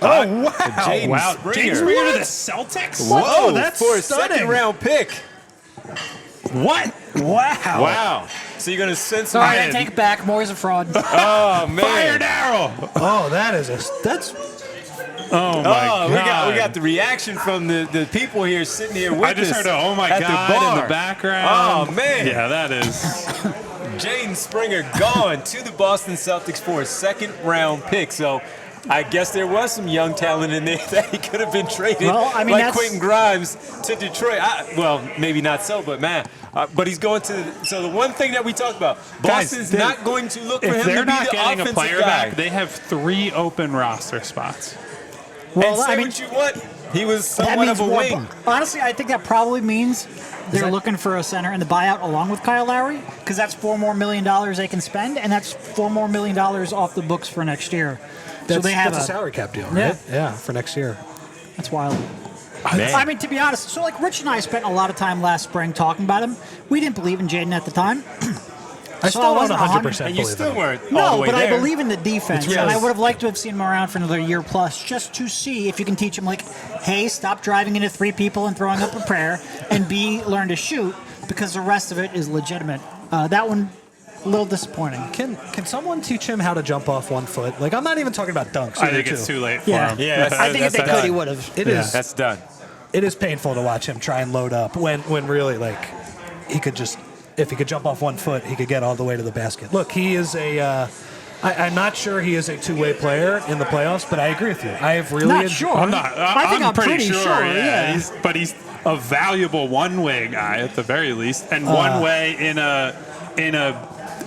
Oh, wow. Jaden Springer. Jaden Springer to the Celtics? Whoa, Whoa, that's for a stunning. second-round pick. What? Wow. Wow. So you're going to send some... All right, I take it back. Moore's a fraud. Oh, man. Fire Darryl! Oh, that's Oh, my God. We got the reaction from the people here sitting here with us. I just heard a oh my at God the bar. in the background. Oh, man. Yeah, that is. Jaden Springer gone to the Boston Celtics for a second-round pick. So I guess there was some young talent in there that he could have been traded, Well, I mean, like that's- Quentin Grimes to Detroit. Well, maybe not so, but man. But he's going to. So the one thing that we talked about, Boston's not going to look for him If to they're be not the getting a offensive player guy. back, they have 3 open roster spots. And say what you want, he was somewhat of a wing. Honestly, I think that probably means they're looking for a center in the buyout along with Kyle Lowry, because that's $4 more million they can spend, and that's $4 more million off the books for next year. So they have that's a salary cap deal, right? Yeah. Yeah, for next year. That's wild. Man. I mean, to be honest, so like Rich and I spent a lot of time last spring talking about him. We didn't believe in Jaden at the time. I So still I don't wasn't 100% And you believe still in him. weren't all the No, way but there. I believe in the defense, It's and I really- would have liked to have seen him around for another year plus, just to see if you can teach him, like, hey, stop driving into 3 people and throwing up a prayer, and B, learn to shoot, because the rest of it is legitimate. That one, a little disappointing. Can someone teach him how to jump off 1 foot? Like, I'm not even talking about dunks. I either, think it's too late for Yeah. him. Yeah, I think if they that's could, he done. would have. It Yeah. is. That's done. It is painful to watch him try and load up when really, like, he could just, if he could jump off 1 foot, he could get all the way to the basket. Look, he is I'm not sure he is a two-way player in the playoffs, but I agree with you. I have really Not sure. I'm not. I think I'm pretty sure, yeah. But he's a valuable one-way guy at the very least, and one way in a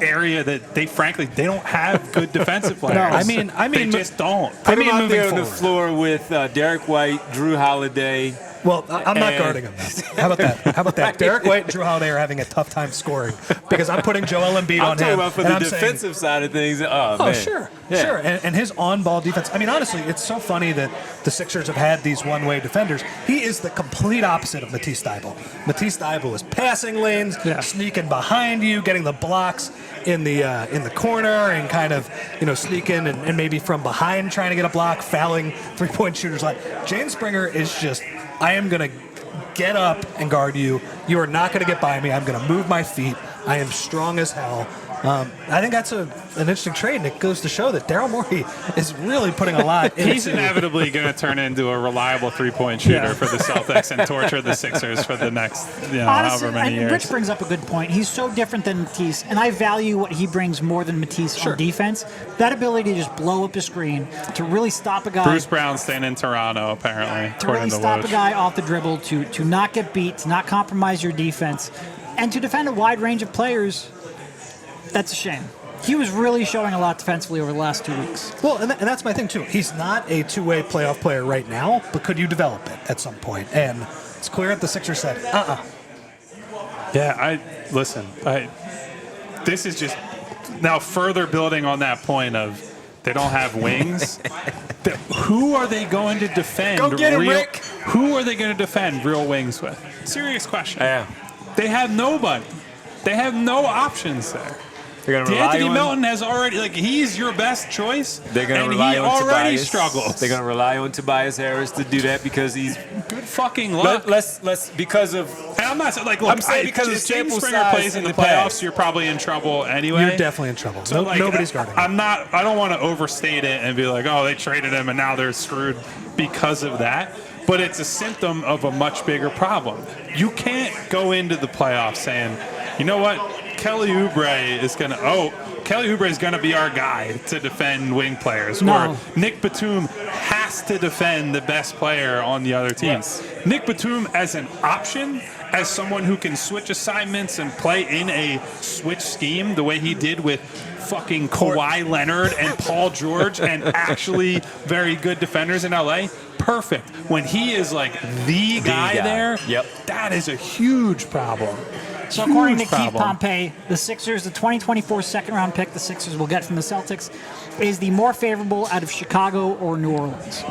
area that they frankly they don't have good defensive players. I mean, they just don't. Put him out moving there on the forward. floor with Derek White, Drew Holiday. Well, I'm not And- guarding him. Though. How about that? How about that? Derek White and Drew Holiday are having a tough time scoring because I'm putting Joel Embiid I'm on talking him. about for and the I'm saying, defensive side of things. Oh, oh, man. sure, Yeah. sure. And his on-ball defense. I mean, honestly, it's so funny that the Sixers have had these one-way defenders. He is the complete opposite of Matisse Thybulle. Matisse Thybulle is passing lanes, sneaking behind you, getting the blocks in the corner, and kind of sneaking and maybe from behind trying to get a block, fouling three-point shooters. Like Jaden Springer is just, I am gonna get up and guard you. You are not going to get by me. I'm going to move my feet. I am strong as hell. I think that's an interesting trade, and it goes to show that Daryl Morey is really putting a lot into. He's inevitably going to turn into a reliable three-point shooter for the Celtics and torture the Sixers for the next, Honestly, however many and years. Rich brings up a good point. He's so different than Matisse, and I value what he brings more than Matisse on defense. That ability to just blow up a screen, to really stop a guy. Bruce Brown's staying in Toronto, apparently, to really according to stop Woj. a guy off the dribble, to not get beat, to not compromise your defense, and to defend a wide range of players. That's a shame. He was really showing a lot defensively over the last 2 weeks. Well, and that's my thing, too. He's not a two-way playoff player right now, but could you develop it at some point? And it's clear that the Sixers said, Yeah, this is just now further building on that point of they don't have wings. Who are they going to defend? Go get him, Rick. Who are they going to defend real wings with? Serious question. Yeah. They have nobody. They have no options there. They're going to rely Anthony on Melton has already, he's your best choice. They're going to and rely he on already Tobias. struggles. They're going to rely on Tobias Harris to do that because he's Good fucking luck. let's because of And I'm not saying, look, I'm saying because if of Jaden sample Springer size plays in in the the playoffs, past. you're probably in trouble anyway. You're definitely in trouble. So, Nobody's guarding him. I don't want to overstate it and be like, oh, they traded him and now they're screwed because of that. But it's a symptom of a much bigger problem. You can't go into the playoffs saying, you know what, Kelly Oubre is going to be our guy to defend wing players. No. Or Nick Batum has to defend the best player on the other team. Yes. Nick Batum as an option, as someone who can switch assignments and play in a switch scheme the way he did with fucking Kawhi Leonard and Paul George and actually very good defenders in LA. Perfect. When he is like the guy there, that is a huge problem. So according to Huge Keith problem. Pompey, the Sixers, the 2024 second-round pick the Sixers will get from the Celtics is the more favorable out of Chicago or New Orleans.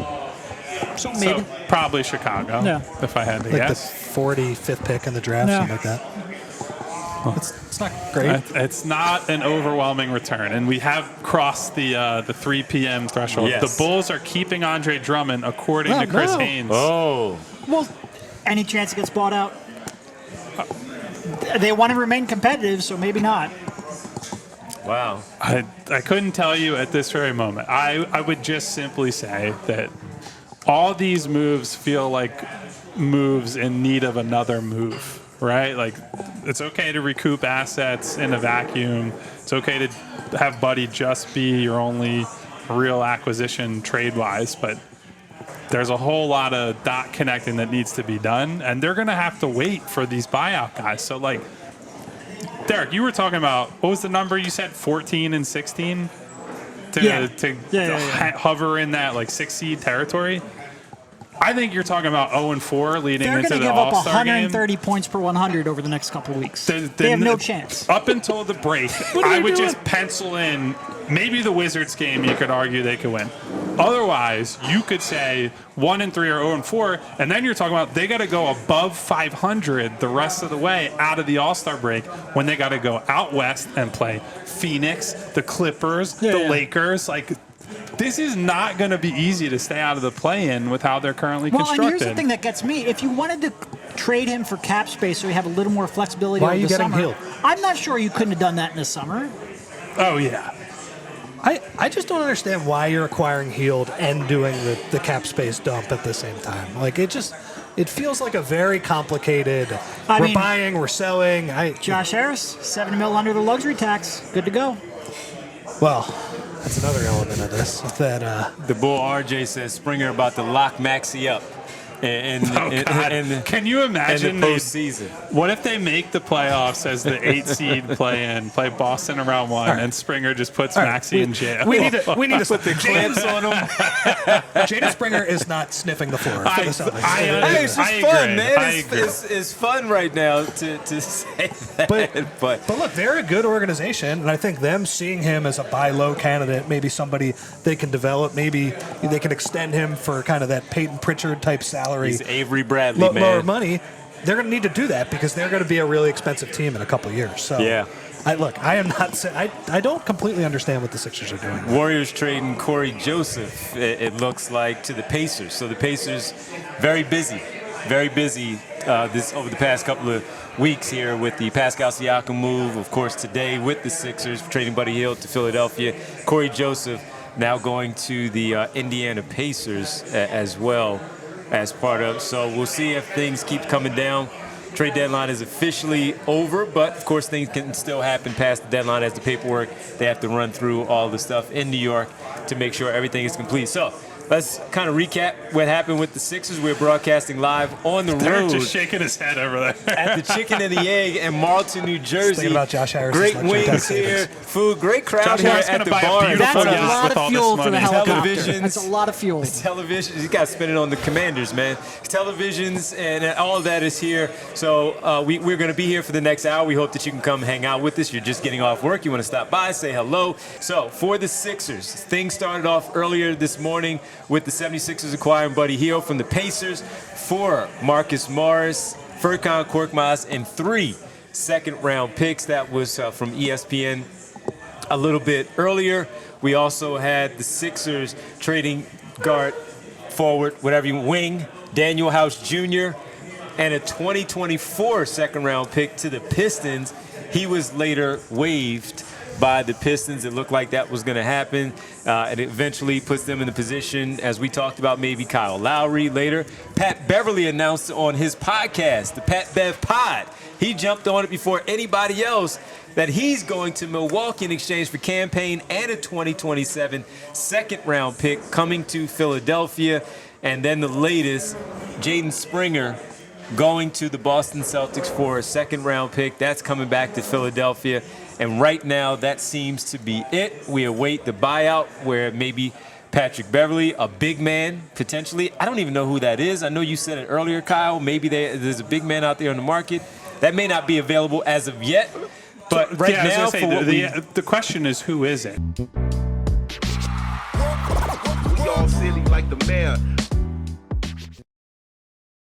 So maybe. So probably Chicago, Yeah. if I had to Like guess. the 45th pick in the draft, Yeah. something like that. It's not great. It's not an overwhelming return, and we have crossed the 3 p.m. threshold. Yes. The Bulls are keeping Andre Drummond, according to Chris Haynes. Oh. Well, any chance it gets bought out? They want to remain competitive, so maybe not. Wow. I couldn't tell you at this very moment. I would just simply say that all these moves feel like moves in need of another move, right? Like, it's okay to recoup assets in a vacuum. It's okay to have Buddy just be your only real acquisition trade-wise, but there's a whole lot of dot connecting that needs to be done, and they're going to have to wait for these buyout guys. So, like, Derek, you were talking about, what was the number you said, 14 and 16? To hover in that, like, 6-seed territory? I think you're talking about 0 and 4 leading They're into going to the give up All-Star game. 130 points per 100 over the next couple of weeks. They have no chance. Up until the break, I would just pencil in maybe the Wizards game. You could argue they could win. Otherwise, you could say 1 and 3 or 0 and 4, and then you're talking about they got to go above 500 the rest of the way out of the All-Star break when they got to go out west and play Phoenix, the Clippers, the Lakers. Like, this is not going to be easy to stay out of the play-in with how they're currently constructed. Well, and here's the thing that gets me. If you wanted to trade him for cap space so you have a little more flexibility over the summer, healed? I'm not sure you couldn't have done that in the summer. Oh, yeah. I just don't understand why you're acquiring Hield and doing the cap space dump at the same time. Like, it feels like a very complicated, we're buying, we're selling. Josh Harris, $7 million under the luxury tax. Good to go. Well, that's another element of this. That The Bull RJ says Springer about to lock Maxey up. Can you imagine in the postseason? What if they make the playoffs as the 8 seed play Boston in round 1, and Springer just puts Maxey in jail? We need to put the clamps on him. Jaden Springer is not sniffing the floor. For the Celtics. Hey, it's just fun, man. agree. It's fun right now to say that. But look, they're a good organization, and I think them seeing him as a buy low candidate, maybe somebody they can develop, maybe they can extend him for kind of that Peyton Pritchard type salary. He's Avery Bradley, man. Lower money. They're going to need to do that because they're going to be a really expensive team in a couple of years. So, yeah. I am not. I don't completely understand what the Sixers are doing. Warriors trading Corey Joseph, it looks like, to the Pacers. So the Pacers, very busy this over the past couple of weeks here with the Pascal Siakam move. Of course, today with the Sixers, trading Buddy Hield to Philadelphia. Corey Joseph now going to the Indiana Pacers as well as part of. So we'll see if things keep coming down. Trade deadline is officially over, but of course things can still happen past the deadline as the paperwork. They have to run through all the stuff in New York to make sure everything is complete. So let's kind of recap what happened with the Sixers. We're broadcasting live on the road. Just shaking his head over there. At the Chicken and the Egg in Marlton, New Jersey. Thinking about Josh Harris. Great wings here, food, great crowd Josh here Harris at gonna the buy a bar. beautiful That's a yacht lot with all of this fuel for the money. helicopter. Televisions. That's a lot of fuel. Television, you got to spend it on the Commanders, man. Televisions and all of that is here. So we're going to be here for the next hour. We hope that you can come hang out with us. You're just getting off work. You want to stop by, say hello. So for the Sixers, things started off earlier this morning with the 76ers acquiring Buddy Hield from the Pacers for Marcus Morris, Furkan Korkmaz, and 3 second-round picks. That was from ESPN a little bit earlier. We also had the Sixers trading guard, forward, whatever you wing, Daniel House Jr., and a 2024 second-round pick to the Pistons. He was later waived by the Pistons. It looked like that was going to happen. It eventually puts them in the position, as we talked about, maybe Kyle Lowry later. Pat Beverly announced on his podcast, the Pat Bev Pod, he jumped on it before anybody else, that he's going to Milwaukee in exchange for campaign and a 2027 second-round pick coming to Philadelphia. And then the latest, Jaden Springer going to the Boston Celtics for a second-round pick. That's coming back to Philadelphia. And right now, that seems to be it. We await the buyout where maybe Patrick Beverly, a big man, potentially. I don't even know who that is. I know you said it earlier, Kyle. Maybe there's a big man out there on the market. That may not be available as of yet. But right now, the question is, who is it? We all silly like the mayor.